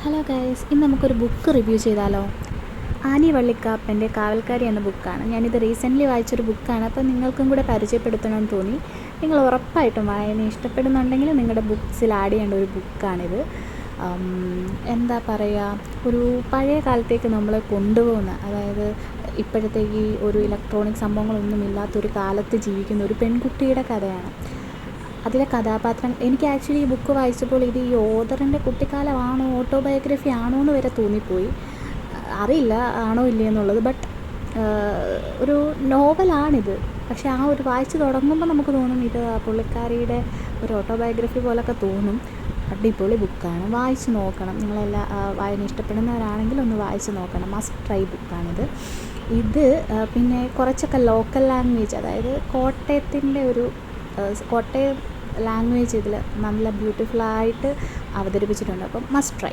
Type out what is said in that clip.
Hello guys, ഇന്ന് നമുക്കൊരു book review ചെയ്താലോ? ആനി വള്ളിക്കാപ്പൻ്റെ കാവൽക്കാരി എന്ന ബുക്കാണ്. ഞാനിത് റീസെൻ്റ്ലി വായിച്ചൊരു ബുക്കാണ്. അപ്പോൾ നിങ്ങൾക്കും കൂടെ പരിചയപ്പെടുത്തണമെന്ന് തോന്നി. നിങ്ങൾ ഉറപ്പായിട്ടും വായന ഇഷ്ടപ്പെടുന്നുണ്ടെങ്കിൽ നിങ്ങളുടെ ബുക്സിൽ ആഡ് ചെയ്യേണ്ട ഒരു ബുക്കാണിത്. എന്താ പറയുക, ഒരു പഴയ കാലത്തേക്ക് നമ്മളെ കൊണ്ടുപോകുന്ന, അതായത് ഇപ്പോഴത്തേക്ക് ഒരു ഇലക്ട്രോണിക് സംഭവങ്ങളൊന്നും ഇല്ലാത്തൊരു കാലത്ത് ജീവിക്കുന്ന ഒരു പെൺകുട്ടിയുടെ കഥയാണ്. അതിലെ കഥാപാത്രം എനിക്ക് ആക്ച്വലി ഈ ബുക്ക് വായിച്ചപ്പോൾ ഇത് ഈ ഓഥറിൻ്റെ കുട്ടിക്കാലമാണോ ഓട്ടോബയോഗ്രഫി ആണോ എന്ന് വരെ തോന്നിപ്പോയി. അറിയില്ല ആണോ ഇല്ലേ എന്നുള്ളത്. ബട്ട് ഒരു നോവലാണിത്. പക്ഷേ ആ ഒരു വായിച്ച് തുടങ്ങുമ്പോൾ നമുക്ക് തോന്നും ഇത് പുള്ളിക്കാരിയുടെ ഒരു ഓട്ടോബയോഗ്രഫി പോലൊക്കെ തോന്നും. അടിപൊളി ബുക്കാണ്, വായിച്ച് നോക്കണം. നിങ്ങളെല്ലാം വായന ഇഷ്ടപ്പെടുന്നവരാണെങ്കിൽ ഒന്ന് വായിച്ച് നോക്കണം. മസ്റ്റ് ട്രൈ ബുക്കാണിത്. ഇത് പിന്നെ കുറച്ചൊക്കെ ലോക്കൽ ലാംഗ്വേജ്, അതായത് കോട്ടയത്തിൻ്റെ ഒരു കോട്ടയം ലാംഗ്വേജ് ഇതിൽ നല്ല ബ്യൂട്ടിഫുള്ളായിട്ട് അവതരിപ്പിച്ചിട്ടുണ്ട്. അപ്പം മസ്റ്റ് ട്രൈ.